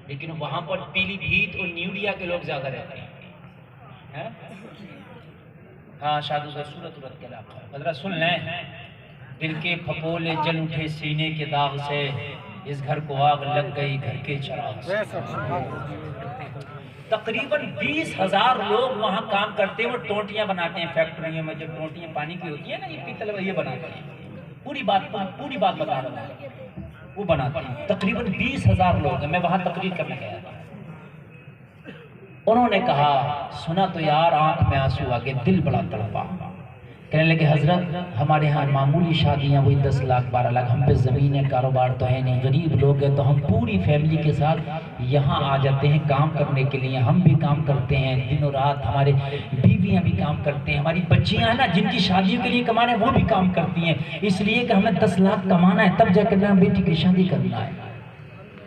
लेकिन वहां पर पीलीभीत और न्यूडिया के लोग ज्यादा रहते हैं। हाँ, शादी सूरत उरत के इलाका है। जरा सुन लें, दिल के फपोले जल उठे सीने के दाग से, इस घर को आग लग गई घर के चिराग से। तकरीबन 20,000 लोग वहां काम करते हैं। वो टोटियां बनाते हैं फैक्ट्रियों में, जो टोटियां पानी की होती है ना, ये पीतल ये बनाते हैं। पूरी बात बता रहा हूँ, वो बनाते हैं। तकरीबन 20,000 लोग हैं। मैं वहां तकरीर करने गया था। उन्होंने कहा, सुना तो यार आंख में आंसू आ गए, दिल बड़ा तड़पा। कहने लगे, हजरत हमारे यहाँ मामूली शादियाँ वही 10 लाख 12 लाख, हम पे ज़मीन है, कारोबार तो है नहीं, गरीब लोग हैं, तो हम पूरी फैमिली के साथ यहाँ आ जाते हैं काम करने के लिए। हम भी काम करते हैं दिनों रात, हमारे बीवियाँ भी काम करते हैं, हमारी बच्चियाँ हैं ना जिनकी शादियों के लिए कमाना है वो भी काम करती हैं, इसलिए कि हमें 10 लाख कमाना है, तब जाकर बेटी की शादी करना है।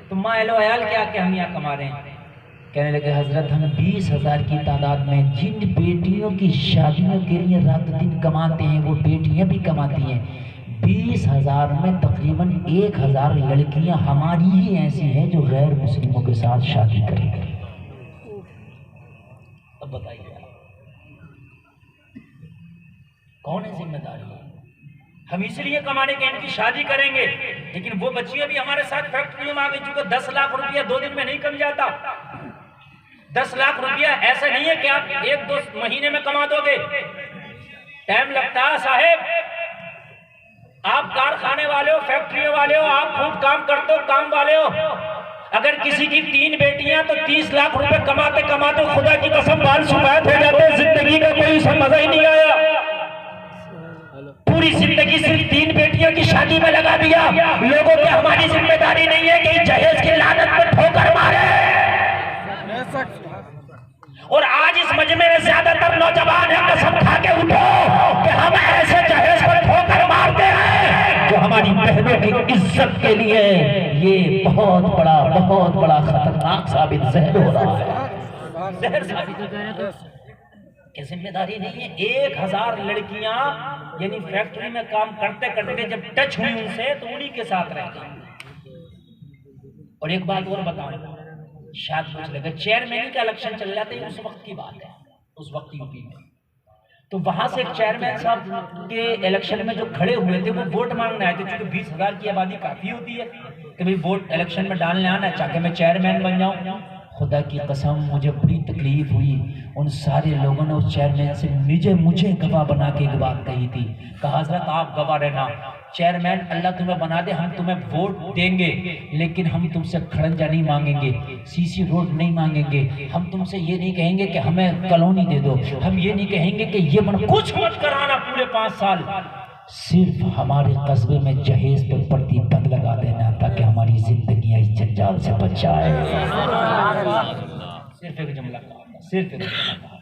तो माँ एलो आयाल क्या कि हम यहाँ कमा रहे हैं। कहने लगे, हजरत हम 20,000 की तादाद में जिन बेटियों की शादियों के लिए रात दिन कमाते हैं, वो बेटियां भी कमाती हैं। 20,000 में तकरीबन 1,000 लड़कियां हमारी ही ऐसी हैं जो गैर मुस्लिमों के साथ शादी करेंगी। अब बताइए कौन है जिम्मेदारी? हम इसलिए कमाने के इनकी शादी करेंगे, लेकिन वो बच्चियां भी हमारे साथ फैक्ट्रियों में आ गई। चूंकि 10 लाख रुपया 2 दिन में नहीं कम जाता। 10 लाख रुपया ऐसा नहीं है कि आप 1-2 महीने में कमा दोगे, टाइम लगता है साहेब। आप कारखाने वाले हो, फैक्ट्रियों वाले हो, आप खूब काम करते हो, काम वाले हो। अगर किसी की 3 बेटियां तो 30 लाख रुपए कमाते कमाते खुदा की कसम बाल सुफेद हो जाते, जिंदगी का कोई उसे मजा ही नहीं आया। पूरी जिंदगी सिर्फ 3 बेटियों की शादी में लगा दिया। लोगों की हमारी जिम्मेदारी नहीं है कि जहेज की लानत में ठोकर मारे। और आज इस मजमे में ज्यादातर नौजवान है, कसम खा के उठो कि हम ऐसे जहेज पर ठोकर मारते हैं जो हमारी बहनों की इज्जत के लिए ये बहुत बड़ा खतरनाक साबित जहर हो रहा है। जहर साबित की जिम्मेदारी नहीं है। 1,000 लड़कियां यानी फैक्ट्री में काम करते करते जब टच हुई उनसे तो उन्हीं के साथ रह गई। और एक बात और बताऊं, शायद पूछ लेगा, चेयरमैन का इलेक्शन चल जाता है, उस वक्त की बात है, उस वक्त यूपी में। तो वहां से एक चेयरमैन साहब के इलेक्शन में जो खड़े हुए थे वो वोट मांगने आए थे। क्योंकि 20,000 की आबादी काफी होती है कि भाई वोट इलेक्शन में डालने आना, चाहे मैं चेयरमैन बन जाऊं। खुदा की कसम मुझे बड़ी तकलीफ हुई। उन सारे लोगों ने उस चेयरमैन से मुझे गवाह बना के एक बात कही थी। कहा, हजरत आप गवाह रहना, चेयरमैन अल्लाह तुम्हें बना दे, हम तुम्हें वोट देंगे, लेकिन हम तुमसे खड़ंजा नहीं मांगेंगे, सीसी रोड नहीं मांगेंगे, हम तुमसे ये नहीं कहेंगे कि हमें कॉलोनी दे दो, हम ये नहीं कहेंगे कि ये बन, कुछ मत कराना पूरे 5 साल। सिर्फ हमारे कस्बे में जहेज पर प्रतिबंध लगा देना ताकि हमारी जिंदगियां इस जंजाल से बच जाए। सिर्फ एक जुमला कहा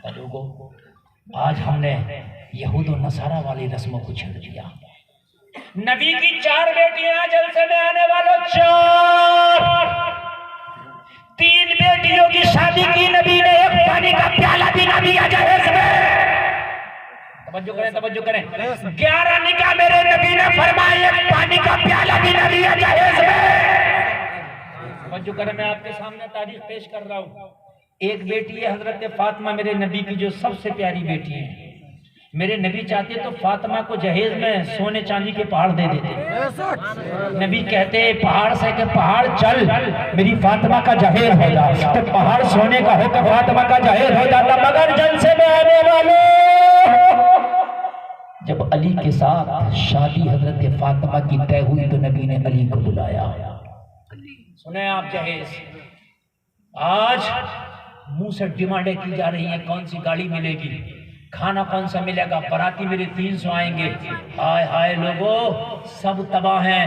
था लोगों। आज हमने यहूद और नसारा वाली रस्मों को छेड़ दिया। नबी की 4 बेटियां जलसे में आने वालों 4, 3 बेटियों की शादी की नबी ने, एक पानी का प्याला भी ना दिया जहेज में। तवज्जो करें। 11 निकाह मेरे नबी ने फरमाया, एक पानी का प्याला भी ना दिया जहेज में। तवज्जो करें, मैं आपके सामने तारीख पेश कर रहा हूँ। एक बेटी है हजरत फातिमा, मेरे नबी की जो सबसे प्यारी बेटी है। मेरे नबी चाहते तो फातिमा को जहेज में सोने चांदी के पहाड़ दे देते। नबी कहते पहाड़ से कि पहाड़ चल, मेरी फातिमा का जहेज हो जा। तो पहाड़ सोने का हो तो फातिमा का जहेज हो जाता। मगर जलसे में आने वाले, जब अली के साथ शादी हजरत फातिमा की तय हुई तो नबी ने अली को बुलाया। सुने आप, जहेज आज मुंह से डिमांडें की जा रही हैं, कौन सी गाड़ी मिलेगी, खाना कौन सा मिलेगा, बाराती मेरे 300 आएंगे। हाय हाय लोगों, सब तबाह हैं।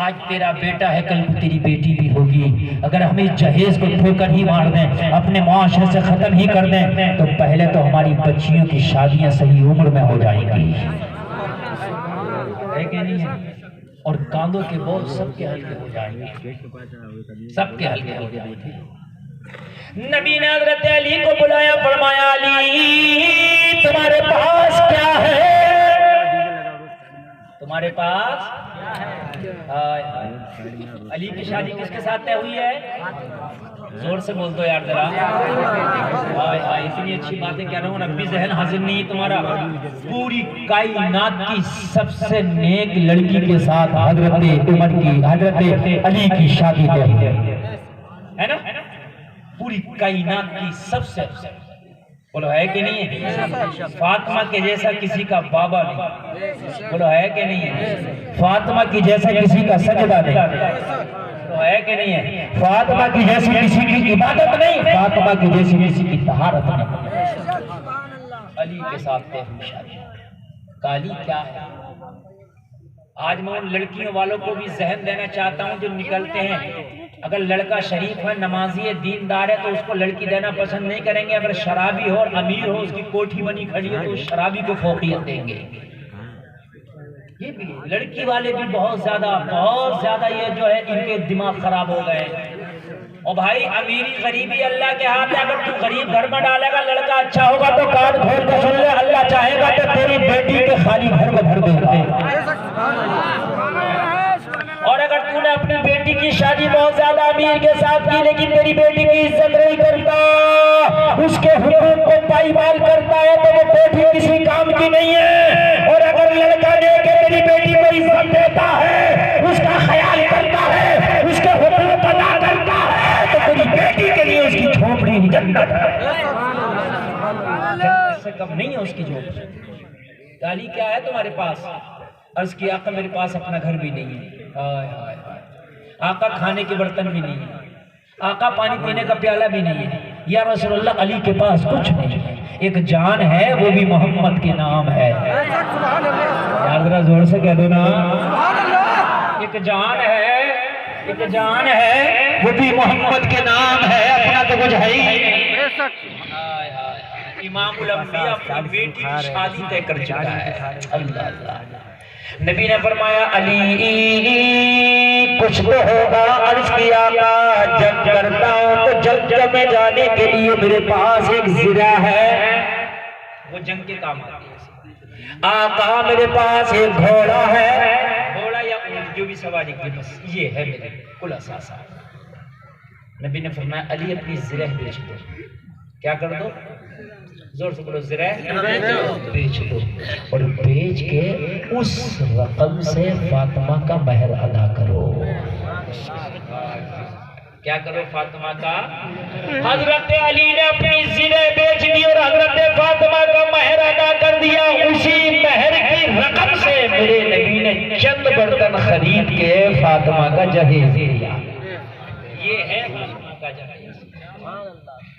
आज तेरा बेटा है, कल को तेरी बेटी भी होगी। अगर हम इस जहेज को ठोकर ही मार दें, अपने मुआशरे से खत्म ही कर दें, तो पहले तो हमारी बच्चियों की शादियां सही उम्र में हो जाएंगी, है कि नहीं है? और कांधों के बोझ सबके हल्के हो जाएंगे, सबके हल्के हो जाएंगे। नबी ने हजरत अली को बुलाया, फरमाया, अली तुम्हारे पास क्या है? तुम्हारे पास अली की शादी किसके साथ तय हुई है? जोर से बोल दो यार जरा। इतनी अच्छी बातें कह रहा हूँ, अभी जहन हाजिर नहीं है तुम्हारा। पूरी कायनात की सबसे नेक लड़की के साथ हजरत उमर की, हजरत अली की शादी तय हुई है ना। पूरी कायनात की सबसे, बोलो है कि नहीं है? फातिमा के जैसा किसी का बाबा नहीं, बोलो है कि नहीं है? फातिमा की जैसा किसी का सजदा नहीं, तो है कि नहीं है? फातिमा की जैसी किसी की इबादत नहीं, फातिमा की जैसी किसी की तहारत नहीं। अली के साथ शादी। काली क्या है? आज मैं उन लड़कियों वालों को भी जहन देना चाहता हूं जो निकलते हैं, अगर लड़का शरीफ है, नमाजी है, दीनदार है तो उसको लड़की देना पसंद नहीं करेंगे। अगर शराबी हो और अमीर हो, उसकी कोठी बनी खड़ी है तो उस शराबी को फौकियत देंगे। ये भी लड़की वाले भी बहुत ज्यादा ये जो है इनके दिमाग खराब हो गए। और भाई अमीरी गरीबी अल्लाह के हाथ है। अगर तू गरीब घर में डालेगा, लड़का अच्छा होगा तो कान खोल कर सुन ले, अल्लाह चाहेगा तो तेरी बेटी के खाली घर को भर देगा। और अगर तूने अपनी बेटी की शादी बहुत ज्यादा अमीर के साथ की, लेकिन तेरी बेटी की इज्जत नहीं करता, उसके हुकूक को पाईमाल करता है, तो वो कोठी किसी काम की नहीं है। और अगर लड़का लेके तेरी बेटी को इज्जत देता है, उसका ख्याल करता है, उसके हुकूक अदा करता है, तो तेरी बेटी के लिए उसकी झोपड़ी ही जन्नत है। जन्नत से कम नहीं है उसकी झोपड़ी। गाली क्या है तुम्हारे पास? अर्ज किया आका मेरे पास अपना घर भी नहीं है। हाय हाय हाय। आका खाने के बर्तन भी नहीं है, आका पानी पीने का प्याला भी नहीं है। या रसूलुल्लाह अली के पास कुछ नहीं है, एक जान है वो भी मोहम्मद के नाम है। यार जरा जोर से कह दो ना, एक जान है वो भी मोहम्मद के नाम है, अपना तो कुछ है ही। इमामुल अंबिया अपनी बेटी की शादी तय कर चुका है। अल्लाह अल्लाह। नबी ने फरमाया अली कुछ तो होगा। अर्ज किया जब करता हूँ तो जंग में जाने के लिए मेरे पास एक ज़िरा है, वो जंग के काम आती है। आका मेरे पास एक घोड़ा है, घोड़ा या ऊंट जो भी सवारी की, बस ये है मेरे कुल असासा। नबी ने फरमाया अली अपनी ज़िरा बेच दो। क्या कर दो? जोर से बोलो, ज़िरा बेच दो। और बेच के उस रकम से फातिमा का महर अदा करो। क्या करो? फातिमा का। हजरत अली ने अपनी ज़िरा बेच दी और हजरत फातिमा का महर अदा कर दिया। उसी महर की रकम से मेरे नबी ने चंद बर्तन खरीद के फातिमा का जहेज दिया। ये है फातिमा का जहेज।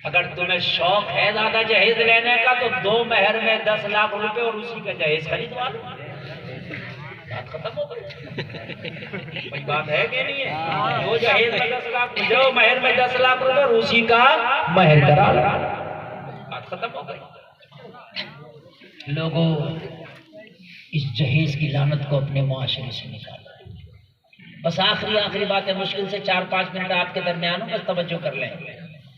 अगर तुम्हें शौक है ज्यादा जहेज लेने का तो 2 महर में 10 लाख रुपए और उसी का जहेज खरीदवा लो, बात खत्म हो गई। कोई बात है कि नहीं है? वो जहेज में 10 लाख, जो महर में 10 लाख रुपए और उसी का महर करा लो, बात खत्म हो गई। लोगों इस जहेज की लानत को अपने मुआशरे से निकालो। बस आखिरी बात है, मुश्किल से 4-5 मिनट आपके दरमियान हो, बस तवज्जो कर लें।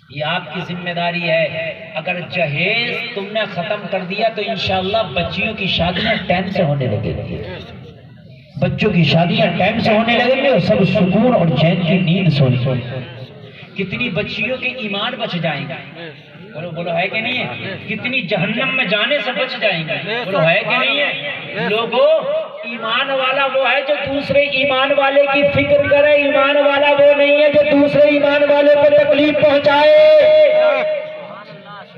ये आपकी जिम्मेदारी है। अगर जहेज तुमने खत्म कर दिया तो इंशाअल्लाह बच्चियों की शादियां टाइम से होने लगेगी, बच्चों की शादियां टाइम से होने लगेंगे और सब सुकून और चैन की नींद सोएंगे। कितनी बच्चियों के ईमान बच जाएंगे, बोलो बोलो है कि नहीं है? कितनी जहन्नम में जाने से बच जाएंगे, बोलो है कि नहीं है? लोगों, ईमान वाला वो है जो दूसरे ईमान वाले की फिक्र करे, ईमान वाला वो नहीं है जो दूसरे ईमान वाले को तकलीफ पहुंचाए।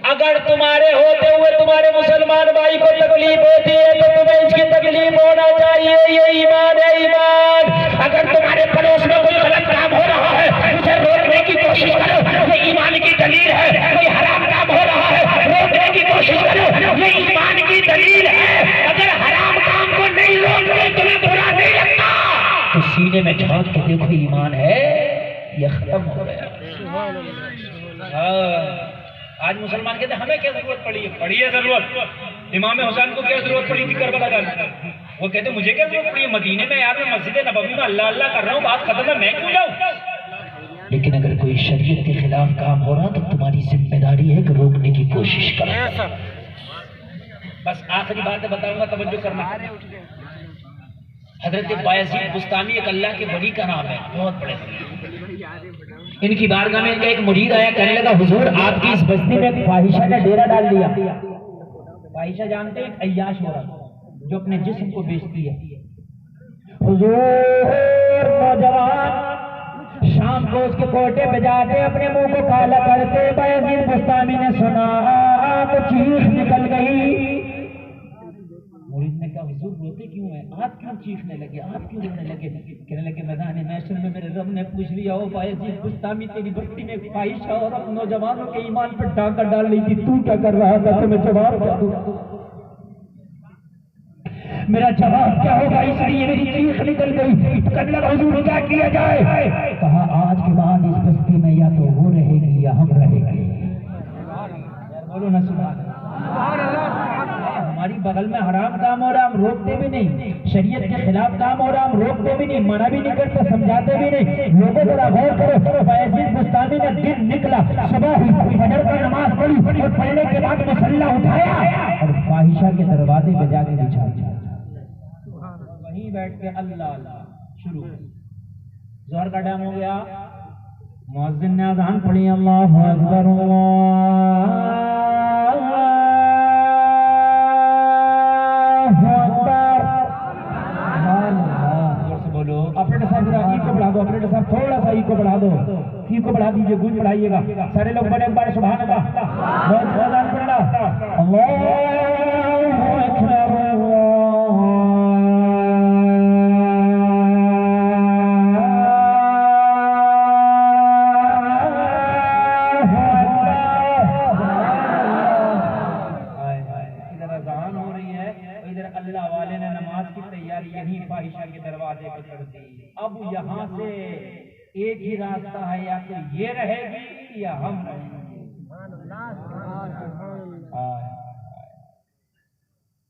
अगर तुम्हारे होते हुए तुम्हारे मुसलमान भाई को तकलीफ होती है तो तुम्हें इसकी तकलीफ होना चाहिए। ये ईमान है, ईमान। अगर तुम्हारे पड़ोस में कोई गलत काम हो रहा है उसे रोकने की कोशिश करो, ये ईमान की दलील है। कोई हराम काम हो रहा है रोकने की कोशिश करो, ये ईमान की दलील है। अगर हराम काम को नहीं रोकते तुम्हें बुरा नहीं लगता तो सीने में झांक के देखो, ईमान है, ये खत्म हो गया। आज मुसलमान कहते हैं हमें क्या जरूरत पड़ी है जरूरत। इमाम हुसैन को क्या जरूरत पड़ी थी करबला जाने? वो कहते मुझे क्या जरूरत पड़ी है मदीने में, यार मैं मस्जिद नबवी में अल्लाह अल्लाह कर रहा हूँ, बात खत्म है, मैं क्यों जाऊँ? लेकिन अगर कोई शरीयत के खिलाफ काम हो रहा तो तुम्हारी जिम्मेदारी है कि रोकने की कोशिश करो। बस आखिरी बातें बताऊंगा, तवज्जो करना। हजरत बायजीद बुस्तामी एक अल्लाह के वली का नाम है, बहुत बड़े वली। इनकी बारगाह में इनका एक मुरीद आया, कहने लगा हुजूर आपकी इस बस्ती में एक फाहिशा का डेरा डाल दिया। फाहिशा जानते हैं, एक अय्याश औरत जो अपने जिस्म को बेचती है। हुजूर नौजवान शाम को उसके कोटे पे जाते अपने मुंह को काला करते। बायजीद बुस्तामी ने सुना तो चीख निकल गई। मुरीद ने कहा हुजूर रोते क्यों हैं, आप क्यों चीखने लगे, आप क्यों रोने लगे? कहने लगे मैदान महशर में मेरे रब ने पूछ लिया, ओ बायजीद बुस्तामी तेरी बस्ती में फाहिशा और नौजवानों के ईमान पर डाका डाल रही थी, तू क्या कर रहा था? तुम्हें जवाब क्या दूं? मेरा जवाब क्या होगा, इसलिए मेरी चीख निकल गई। कहने लगा हुजूर क्या किया जाए? कहा आज के बाद इस बस्ती में या तो वो रहेगी या हम रहेंगे। बोलो ना सुभान अल्लाह। हमारी बगल में हराम काम हो रहा, हम रोकते भी नहीं। शरीयत के खिलाफ काम हो रहा, हम रोकते भी नहीं, मना भी नहीं करते, समझाते भी नहीं। लोगों थोड़ा गौर करो। बायजीद बुस्तामी ने दिन निकला, सुबह हुई, फजर का नमाज पढ़ी और पढ़ने के बाद मुसल्ला उठाया और फाहिशा के दरवाजे पे जाके बिछा वहीं बैठ के अल्लाह अल्लाह शुरू। जोहर का टाइम हो गया, मुअज्जिन ने अज़ान पढ़ी, अल्लाहु अकबर बोलो। ऑपरेटर साहब ई को बढ़ा दो, ऑपरेटर साहब थोड़ा सा ई को बढ़ा दो, ई को बढ़ा दीजिए, गूंज बढ़ाइएगा। सारे लोग बड़े एक बार सुभान अल्लाह बहुत बहुत पढ़ना। अल्लाहु अकबर अब यहाँ से एक ही रास्ता है, या तो ये रहेगी या हम रहेंगे।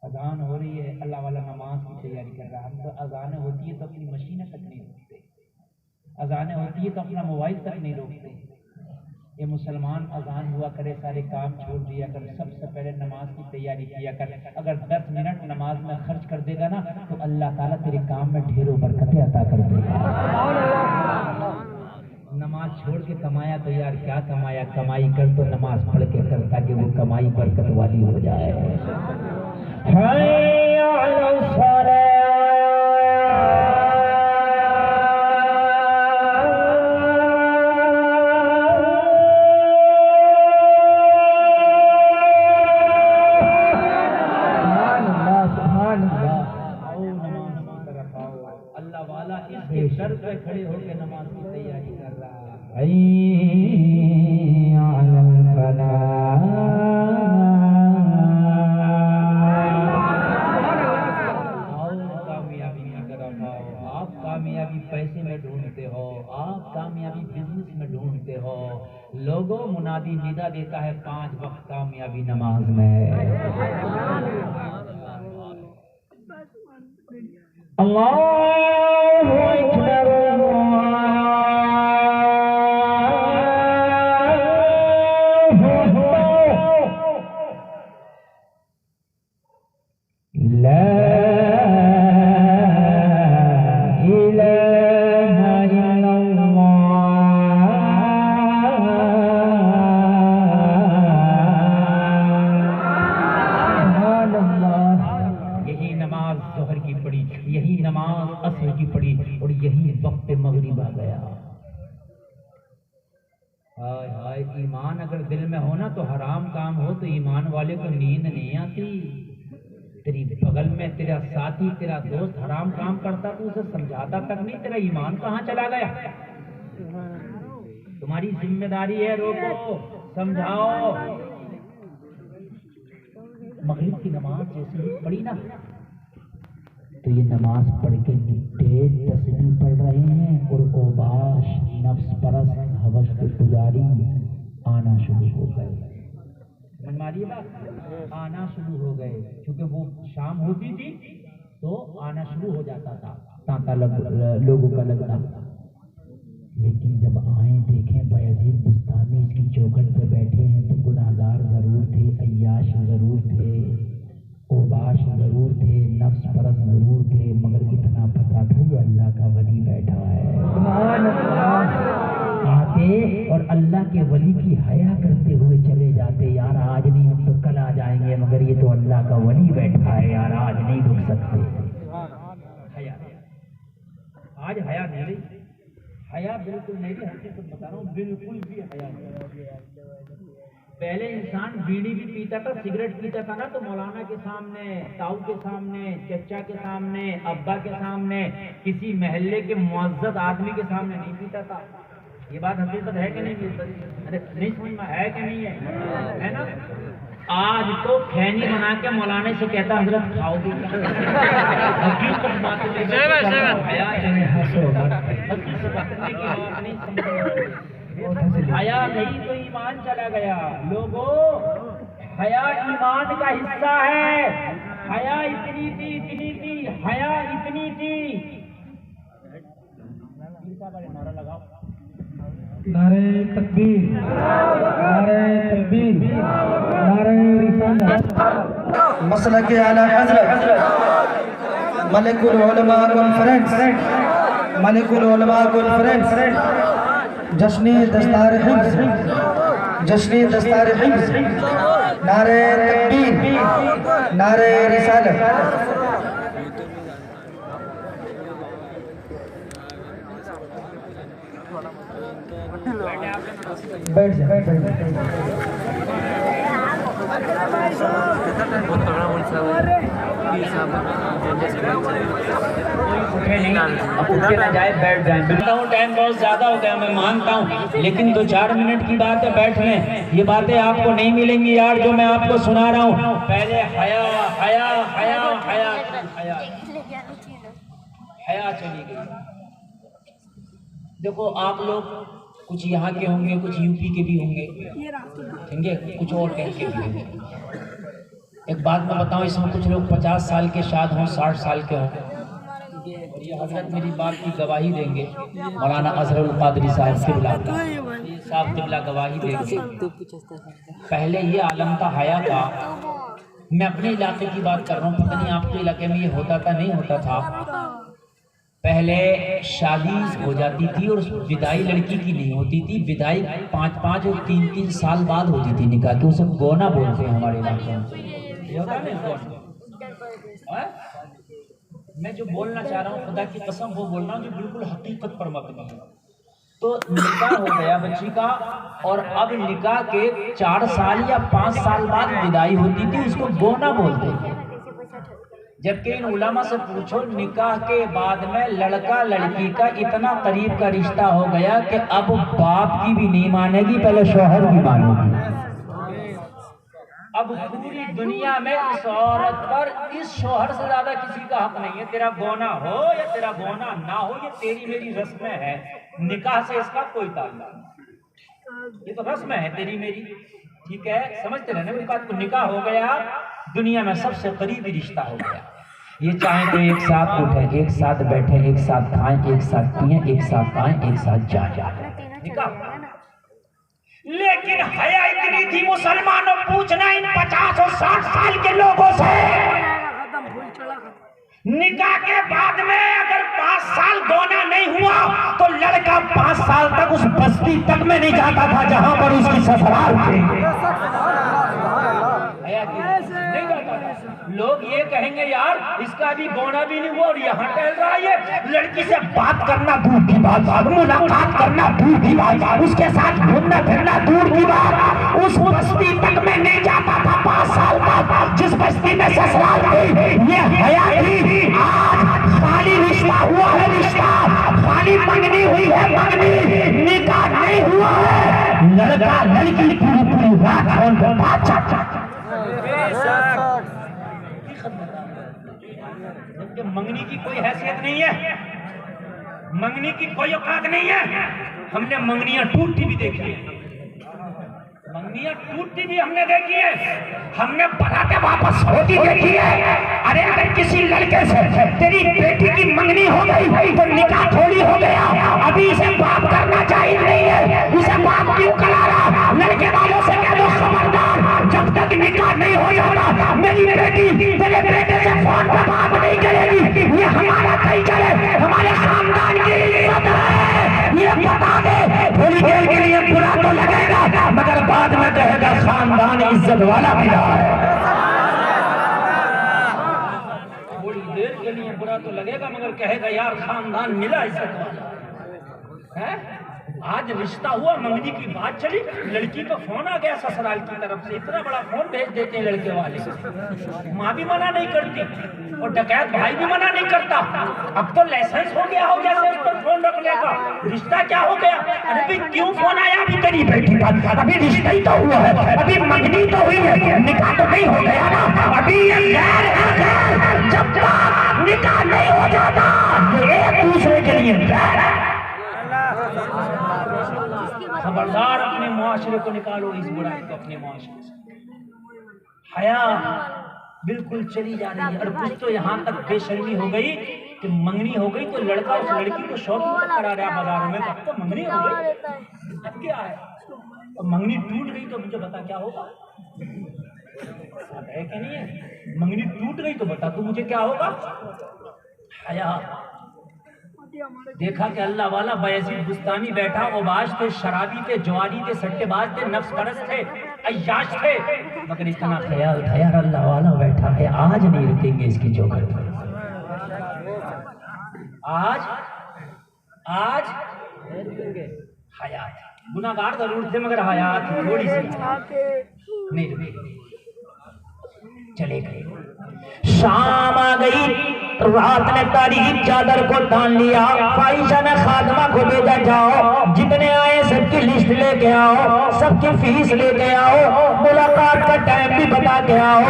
अजान हो रही है, अल्लाह वाला नमाज की तैयारी कर रहा है। हम तो अजान होती है तो अपनी मशीनें तक नहीं रोकते, अजान होती है तो अपना मोबाइल तक नहीं रोकते। ये मुसलमान अजान हुआ करे सारे काम छोड़ दिया कर, सबसे पहले नमाज की तैयारी किया कर। अगर 10 मिनट नमाज में खर्च कर देगा ना तो अल्लाह ताला तेरे काम में ढेरों बरकतें अता कर देगा। नमाज छोड़ के कमाया तो यार क्या कमाया, कमाई कर तो नमाज पढ़ के कर, ताकि वो कमाई बरकत वाली हो जाए। सर पे खड़े होकर नमाज की तैयारी कर रहा है। कामयाबी की तरफ आओ। आप कामयाबी पैसे में ढूंढते हो, आप कामयाबी बिजनेस में ढूंढते हो। लोगों मुनादी निदा देता है 5 वक्त कामयाबी नमाज में। अल्लाह ईमान अगर दिल में हो ना तो हराम काम हो तो ईमान वाले को नींद नहीं आती। तेरी बगल में तेरा साथी तेरा दोस्त हराम काम करता तो उसे समझाता तक नहीं, तेरा ईमान कहाँ चला गया? तुम्हारी जिम्मेदारी है, रोको, समझाओ। मगरिब की नमाज जैसे ही पढ़ी ना तो ये नमाज पढ़ के निपटे तस्बीह पढ़ रहे हैं और ओबाश नफ्स परस्त हवस के पुजारी आना शुरू हो गए। समझ मारिए बात, आना शुरू हो गए। क्योंकि वो शाम होती थी तो आना शुरू हो जाता था, तांता लोगों का लगना। लेकिन जब आए देखें बायजीद बुस्तामी इसकी चौखट पे बैठे हैं तो गुनाहगार जरूर थे, अय्याश जरूर थे, ओबाश जरूर थे, नफ्स परस्त जरूर थे, मगर इतना पता के वली की हया करते हुए चले जाते, यार आज नहीं हम तो कल आ जाएंगे, मगर ये तो अल्लाह का वली बैठा है यार, आज नहीं रुक सकते। हया आज हया नहीं रही, हया बिल्कुल नहीं रही, हकीकत बता रहा हूँ, बिल्कुल भी हया नहीं। पहले इंसान बीड़ी भी पीता था, सिगरेट पीता था ना, तो मौलाना के सामने, ताऊ के सामने, चचा के सामने, अब्बा के सामने, किसी महल्ले के मुअज्जज आदमी के सामने नहीं पीता था। ये बात हकीकत है कि नहीं? अरे नहीं समझ में है कि नहीं है ना? आज तो खैनी बना के मौलाना से कहता हजरत खाओगे हकीकत बात हया नहीं तो ईमान चला गया। लोगों, हया ईमान का हिस्सा है। हया इतनी थी, हया इतनी थी। नारा लगाओ, नारे तकबीर, नारे तकबीर, नारे रिसालत। मसलक आला हज़रत मलिकुल उलमा कॉन्फ्रेंस, मलिकुल उलमा कॉन्फ्रेंस, जश्न दस्तार हिफ्ज़, जश्न दस्तार हिफ्ज़, नारे तकबीर, नारे रिसालत। बैठ जा, बैठ जाए, बैठ जाए। टाइम बहुत ज्यादा हो गया, मैं मानता हूँ, लेकिन 2-4 मिनट की बात है, बैठ लें। ये बातें आपको नहीं मिलेंगी यार जो मैं आपको सुना रहा हूँ। पहले हया हया हया हया हया हया चली गई। देखो आप लोग कुछ यहाँ के होंगे, कुछ यूपी के भी होंगे, ठीक है, कुछ और कहीं के भी होंगे। एक बात मैं बताऊँ, इसमें कुछ लोग 50 साल के शाद हों, 60 साल के हों, और ये हजरत मेरी बात की गवाही देंगे। मौलाना अजहरुल कादरी साहब किबला गवाही देंगे। पहले ये आलम था हया का। मैं अपने इलाके की बात कर रहा हूँ, पता नहीं आपके इलाके में ये होता था नहीं होता था। पहले शादी हो जाती थी और विदाई लड़की की नहीं होती थी, विदाई 5-5 और 3-3 साल बाद होती थी निकाह की। उसे गोना बोलते हैं हमारे इलाके में। मैं जो बोलना चाह रहा हूँ, खुदा की कसम वो बोल रहा हूँ जो बिल्कुल हकीकत पर मबनी है। तो निकाह हो गया बच्ची का, और अब निकाह के 4 साल या 5 साल बाद विदाई होती थी, उसको गोना बोलते हैं। जबकि इन उलमा से पूछो, निकाह के बाद में लड़का लड़की का इतना करीब का रिश्ता हो गया कि अब बाप की भी नहीं मानेगी, पहले शौहर की मानेगी। अब पूरी दुनिया में इस औरत पर इस शौहर से ज्यादा किसी का हक नहीं है। तेरा गोना हो या तेरा गोना ना हो, ये तेरी मेरी रस्में है, निकाह से इसका कोई ताल्लुक नहीं। ये तो रस्म है तेरी मेरी, ठीक है, समझते रहना मेरी बात को। निकाह हो गया, दुनिया में सबसे करीबी रिश्ता हो गया। ये चाहे तो एक साथ उठे, एक साथ बैठे, एक साथ खाएं, एक साथ पिए, एक साथ खाएं, एक साथ जाए, निकाह। लेकिन हया इतनी थी मुसलमानों, पूछना इन 50 और 60 साल के लोगों से, निकाह के बाद में अगर 5 साल गोना नहीं हुआ तो लड़का 5 साल तक उस बस्ती तक में नहीं जाता था जहां पर उसकी ससुराल थी। लोग ये कहेंगे यार इसका अभी गोना भी नहीं हुआ और यहाँ टहल रहा है, ये लड़की से बात करना दूर की बात, मुलाकात करना दूर की बात, उसके साथ घूमना फिरना दूर की बात, उस बस्ती तक में नहीं जाता था 5 साल तक जिस बस्ती में ससुराल थी। ये हया थी। आज खाली रिश्ता हुआ है, रिश्ता खाली मंगनी हुई है, मंगनी, निकाह नहीं हुआ है। लड़का लड़की पूरी रात फोन पर बात मंगनी की कोई हैसियत नहीं है, मंगनी की कोई औकात नहीं है। हमने मंगनियां टूटती भी देखी है, मंगनियां टूटती भी हमने देखी है, हमने बरातें वापस होती देखी है। अरे अगर किसी लड़के से तेरी बेटी की मंगनी हो गई तो निकाह थोड़ी हो गया, अभी इसे बात करना चाहिए नहीं है, इसे बात क्यों करा रहा? लड़के वालों से कह दो खबरदार, जब तक निकाह नहीं हो जाता मेरी बेटी तेरे बेटे से फोन पर बात नहीं करेगी। ये हमारा कल्चर है, हमारे खानदान की इज्जत है, ये बता दे। थोड़ी देर के लिए बुरा तो लगेगा, इज्जत वाला मिला है। थोड़ी देर के लिए बुरा तो लगेगा मगर कहेगा यार खानदान मिला इज्जत वाला है। आज रिश्ता हुआ, मंगनी की बात चली, लड़की का फोन आ गया ससुराल की तरफ से। इतना बड़ा फोन भेज देते हैं लड़के वाले, माँ भी मना नहीं करती और डकैत भाई भी मना नहीं करता। अब तो लाइसेंस हो गया हो जैसे उस पर फोन रखने का। रिश्ता क्या हो गया? अरे भाई क्यों फोन आया? अभी तेरी बेटी का अभी रिश्ता ही तो हुआ है, अभी मंगनी तो हुई है, निकाह तो नहीं हो गया ना। अभी ये गैर है, जब तक निकाह नहीं हो जाता ये एक दूसरे के लिए गैर है। खबरदार अपने मुआशरे को निकालो इस बुराई को अपने मुआशरे से। हया बिल्कुल चली जा रही है। और कुछ तो यहाँ तक बेशर्मी हो गई कि मंगनी हो गई तो लड़का उस लड़की को शॉपिंग तक करा रहा है बाजारों में। अब तो मंगनी हो गई, अब क्या है? और मंगनी टूट गई तो मुझे बता क्या होगा? है कि नहीं है? मंगनी टूट गई तो बता तू मुझे क्या होगा? हया देखा कि अल्लाह वाला बयजीद बुस्तामी बैठा, ओबाश थे, शराबी थे, जवारी थे, सट्टेबाज थे, नफ्स परस्त थे, अय्याश थे, मगर इतना ख्याल था यार अल्लाह वाला बैठा है, आज नहीं रुकेंगे इसकी चौखट पर। आज हयात गुनाहगार जरूर थे मगर हयात थोड़ी सी नहीं रुकेगी। चले गए, शाम आ गई, रात ने तारीख चादर को तान लिया। फाहिशा ने खादमा को भेजा, जाओ जितने आए सबकी लिस्ट लेके आओ, सबकी फीस लेके आओ, मुलाकात का टाइम भी बता के आओ।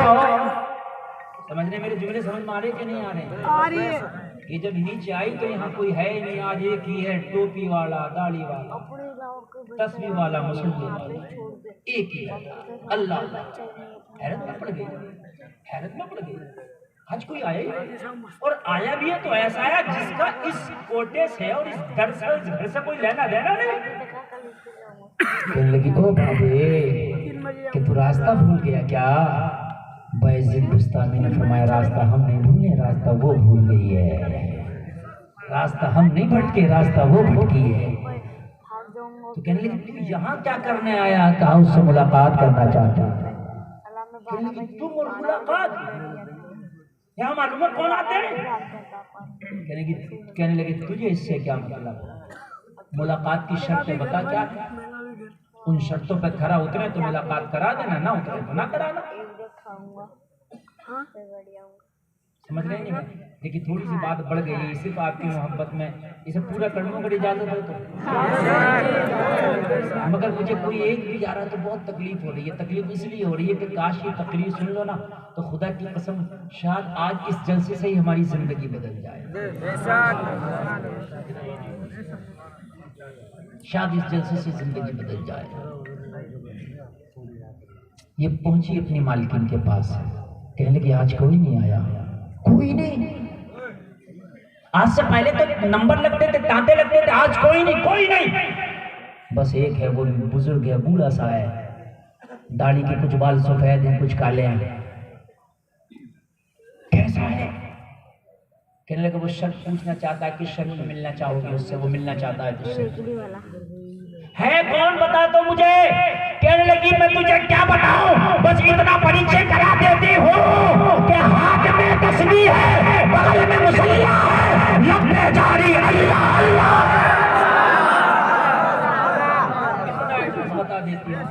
समझ रहे मेरे जुमले? समझ में आ रहे कि नहीं आ रहे? आ रही है। ये जब नीचे आई तो यहाँ कोई है ही नहीं। आज एक ही है, टोपी वाला, दाढ़ी वाला, तस्वीर वाला, मुसलमान वाला, एक ही है। अल्लाह हैरत में पड़ गई, हैरत में पड़ गई। आज कोई आया ही और आया भी है तो ऐसा आया जिसका इस कोटे से और इस घर से कोई लेना देना नहीं। कहने लगी ओ बाबे कि तू रास्ता भूल गया क्या? बयजीद बुस्तामी ने फरमाया रास्ता हम नहीं भूले, रास्ता वो भूल गई है। रास्ता हम नहीं भटके, रास्ता वो भटकी है। तो कहने लगी तू यहाँ क्या करने आया? कहा उससे मुलाकात करना चाहता। तुम और मुलाकात यहाँ मालूम है कौन आते हैं? कहने लगी तुझे इससे क्या मतलब? मुलाकात की शर्तें बता क्या? उन शर्तों पर खरा उतरे तो मुलाकात करा देना, ना उतरे तो ना कराना। समझ रहे नहीं? देखिए थोड़ी सी बात बढ़ गई, सिर्फ आपकी मोहब्बत में इसे पूरा करने की इजाजत हो तो। मगर मुझे कोई एक भी जा रहा तो बहुत तकलीफ हो रही है। तकलीफ इसलिए हो रही है कि काश ये तकलीफ सुन लो ना तो खुदा की कसम शायद आज इस जलसे से ही हमारी जिंदगी बदल जाए। शायद इस जलसे से जिंदगी बदल जाए। ये पहुंची अपनी मालकिन के पास, कहने लगी आज कोई नहीं आया, कोई नहीं। आज से पहले तो नंबर लगते थे, तांते लगते थे, आज कोई नहीं, कोई नहीं। बस एक है, वो बुजुर्ग है, बूढ़ा सा है, दाढ़ी के कुछ बाल सफेद हैं, कुछ काले हैं। कैसा है? कहने लगे वो शर्त पूछना चाहता है, किस शर्त में मिलना चाहोगे उससे? वो मिलना चाहता है तुझसे। है कौन बता तो मुझे? कहने लगी मैं तुझे क्या बताऊं, बस इतना परिचय करा देती हूँ कि हाथ में तस्बीह है, बगल में मुसल्ला है, लब में जारी अल्लाह अल्लाह। बता देती हूँ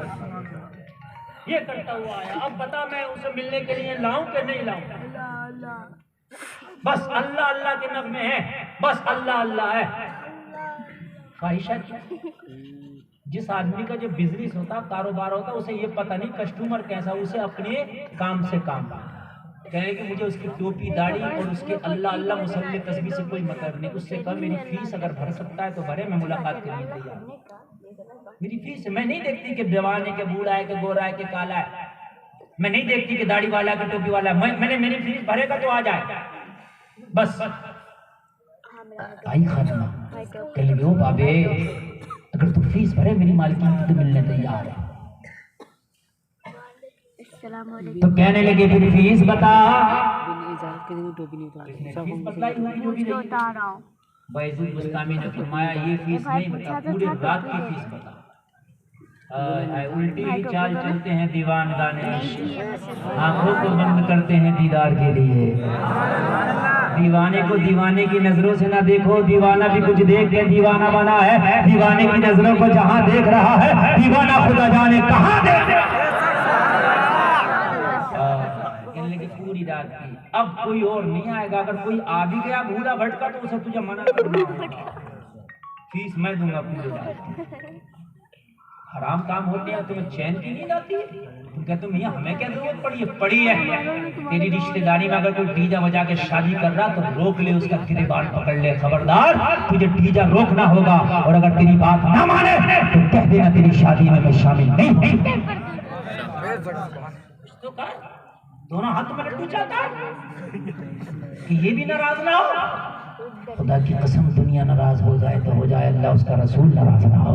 ये करता हुआ आया। अब बता मैं उसे मिलने के लिए लाऊं कि नहीं लाऊं? बस अल्लाह अल्लाह के नगमे है, बस अल्लाह अल्लाह है। फाहिशा जिस आदमी का जो बिजनेस होता, कारोबार होता, उसे ये पता नहीं कस्टमर कैसा, उसे अपने काम से काम। कहे कि मुझे उसकी टोपी दाढ़ी और उसके अल्लाह अल्लाह मुसल्ले तस्बीह से कोई मतलब नहीं। उससे कम मेरी फीस अगर भर सकता है तो भरे, मैं मुलाकात करनी तैयार। मेरी फीस मैं नहीं देखती कि जवान है, कि बूढ़ा है, कि गोरा है, कि काला है। मैं नहीं देखती कि दाढ़ी वाला है, कि टोपी वाला है। मैंने मेरी फीस भरेगा तो आ जाए बस। आई खात्मा कह लगे ओ बाबे अगर तू फीस भरे मेरी मालकिन की तो मिलने तैयार है। तो कहने लगे फिर फीस बता। बयजीद बुस्तामी ने फरमाया ये फीस नहीं बता, पूरे रात की फीस बता। उल्टी ही चाल चलते हैं दीवान गाने, आंखों को बंद करते हैं दीदार के लिए। दीवाने को दीवाने की नजरों से ना देखो, दीवाना भी कुछ देख के दीवाना बना है। दीवाने की नजरों को जहां देख रहा है, दीवाना खुदा जाने कहां देख रहा है। की पूरी रात की, अब कोई और नहीं आएगा। अगर कोई आ भी गया भूला भटका तो उसे तुझे मना करना होगा, फीस मैं दूंगा पूरी रात। हराम काम होते हैं, तुम्हें चैन की नींद आती है? तुम कहते हो मियां हमें क्या जरूरत पड़ी है। तेरी रिश्तेदारी में अगर कोई डीजा बजा के शादी कर रहा तो रोक ले, उसका गिरबान पकड़ ले। खबरदार, तुझे डीजा रोकना होगा, और अगर तेरी बात ना माने तो कह देना तेरी शादी में मैं शामिल नहीं हूं। तो दोनों हाथ में लड्डू चाहता है कि ये भी नाराज ना हो। खुदा की कसम, दुनिया नाराज हो जाए तो हो जाए, अल्लाह उसका रसूल नाराज ना हो।